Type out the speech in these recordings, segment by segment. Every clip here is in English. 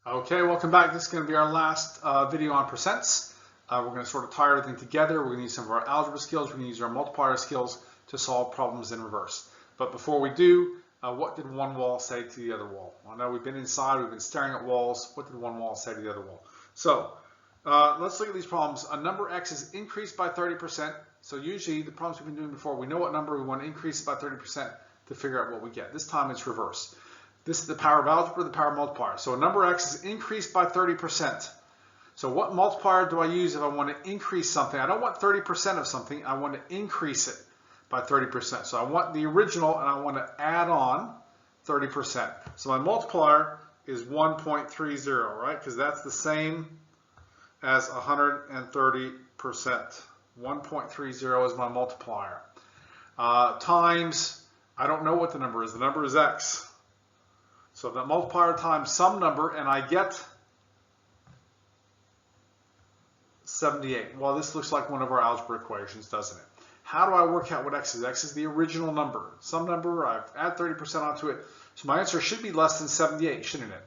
Okay, welcome back. This is going to be our last video on percents. We're going to sort of tie everything together. We're going to use some of our algebra skills. We're going to use our multiplier skills to solve problems in reverse. But before we do, what did one wall say to the other wall? I know we've been inside, we've been staring at walls. What did one wall say to the other wall? So let's look at these problems. A number x is increased by 30%. So usually the problems we've been doing before, we know what number we want to increase by 30% to figure out what we get. This time it's reverse. This is the power of algebra, the power of multiplier. So a number x is increased by 30%. So what multiplier do I use if I want to increase something? I don't want 30% of something. I want to increase it by 30%. So I want the original and I want to add on 30%. So my multiplier is 1.30, right? Because that's the same as 130%. 1.30 is my multiplier. Times, I don't know what the number is. The number is x. So that multiplier times some number, and I get 78. Well, this looks like one of our algebra equations, doesn't it? How do I work out what x is? X is the original number. Some number, I add 30% onto it. So my answer should be less than 78, shouldn't it?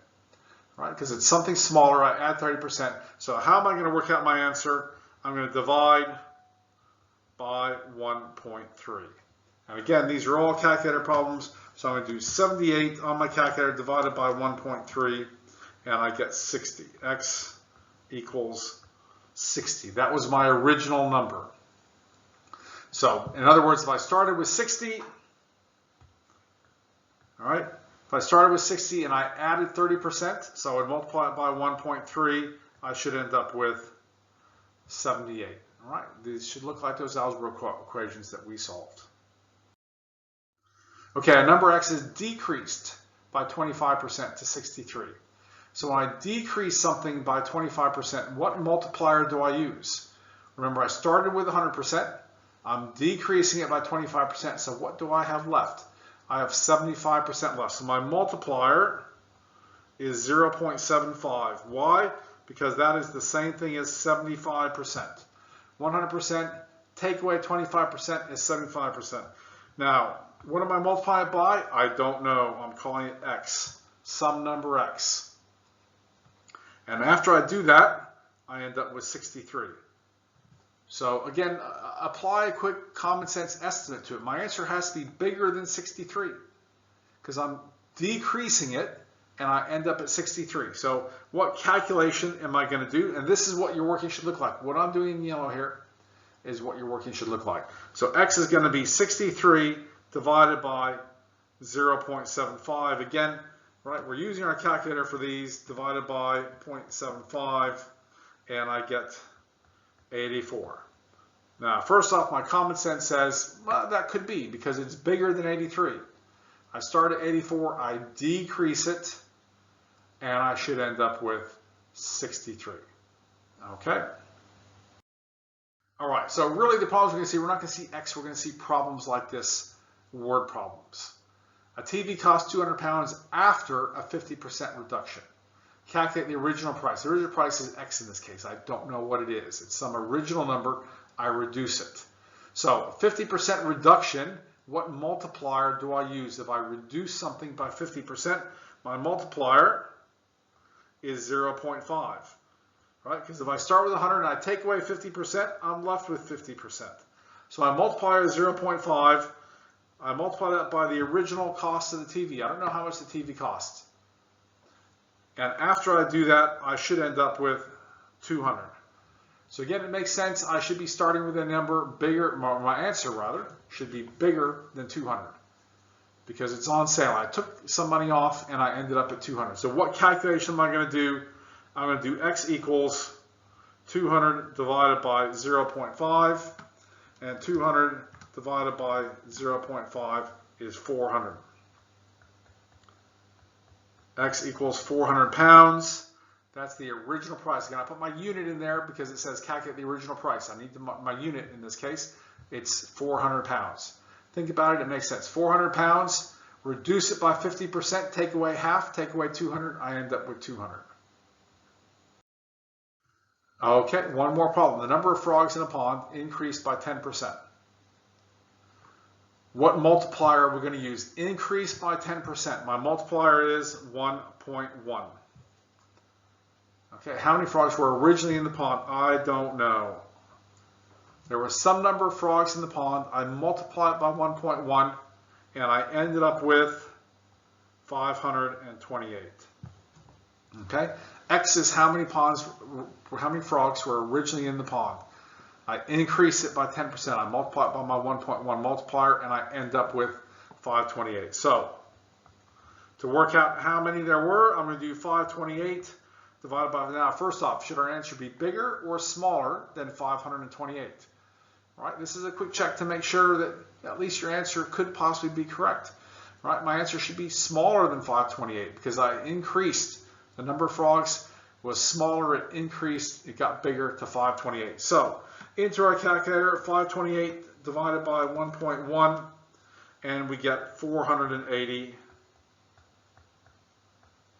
Right? Because it's something smaller, I add 30%. So how am I going to work out my answer? I'm going to divide by 1.3. And again, these are all calculator problems. So I'm going to do 78 on my calculator divided by 1.3, and I get 60. X equals 60. That was my original number. So in other words, if I started with 60, all right, if I started with 60 and I added 30%, so I would multiply it by 1.3, I should end up with 78. All right, these should look like those algebra equations that we solved. Okay, a number x is decreased by 25% to 63. So when I decrease something by 25%, what multiplier do I use? Remember, I started with 100%. I'm decreasing it by 25%. So what do I have left? I have 75% left. So my multiplier is 0.75. Why? Because that is the same thing as 75%. 100% take away 25% is 75%. Now, what am I multiplying it by? I don't know. I'm calling it x, some number x. And after I do that, I end up with 63. So again, apply a quick common sense estimate to it. My answer has to be bigger than 63 because I'm decreasing it and I end up at 63. So what calculation am I going to do? And this is what your working should look like. What I'm doing in yellow here is what your working should look like. So x is going to be 63 divided by 0.75. Again, right, we're using our calculator for these, divided by 0.75, and I get 84. Now, first off, my common sense says, well, that could be because it's bigger than 83. I start at 84, I decrease it, and I should end up with 63. Okay? All right, so really the problems we're going to see, we're not going to see x, we're going to see problems like this. Word problems. A TV costs 200 pounds after a 50% reduction. Calculate the original price. The original price is x in this case. I don't know what it is. It's some original number. I reduce it. So 50% reduction, what multiplier do I use? If I reduce something by 50%, my multiplier is 0.5. Right? Because if I start with 100 and I take away 50%, I'm left with 50%. So my multiplier is 0.5. I multiply that by the original cost of the TV. I don't know how much the TV costs. And after I do that, I should end up with 200. So again, it makes sense. I should be starting with a number bigger, my answer rather, should be bigger than 200 because it's on sale. I took some money off and I ended up at 200. So what calculation am I going to do? I'm going to do x equals 200 divided by 0.5, and 200 divided by 0.5 is 400. X equals 400 pounds. That's the original price. Again, I put my unit in there because it says calculate the original price. I need my unit in this case. It's 400 pounds. Think about it, it makes sense. 400 pounds, reduce it by 50%, take away half, take away 200, I end up with 200. Okay, one more problem. The number of frogs in a pond increased by 10%. What multiplier are we going to use? Increase by 10%. My multiplier is 1.1. Okay, how many frogs were originally in the pond? I don't know. There was some number of frogs in the pond. I multiplied it by 1.1, and I ended up with 528. Okay, X is how many frogs were originally in the pond. I increase it by 10%. I multiply it by my 1.1 multiplier, and I end up with 528. So to work out how many there were, I'm going to do 528 divided by, now first off, should our answer be bigger or smaller than 528? All right, this is a quick check to make sure that at least your answer could possibly be correct. All right, my answer should be smaller than 528 because I increased the number of frogs was smaller, it increased, it got bigger to 528. So into our calculator, 528 divided by 1.1, and we get 480.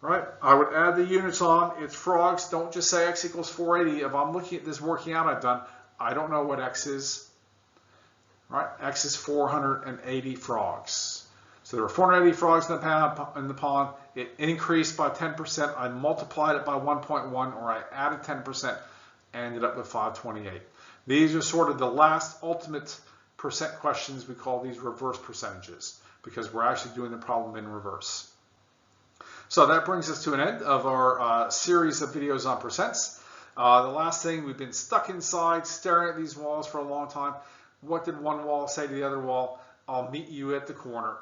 Right? I would add the units on. It's frogs. Don't just say X equals 480. If I'm looking at this working out I've done, I don't know what X is. Right? X is 480 frogs. So there were 480 frogs in the pond. It increased by 10%. I multiplied it by 1.1, or I added 10%, and ended up with 528. These are sort of the last ultimate percent questions. We call these reverse percentages because we're actually doing the problem in reverse. So that brings us to an end of our series of videos on percents. The last thing, we've been stuck inside staring at these walls for a long time. What did one wall say to the other wall? I'll meet you at the corner.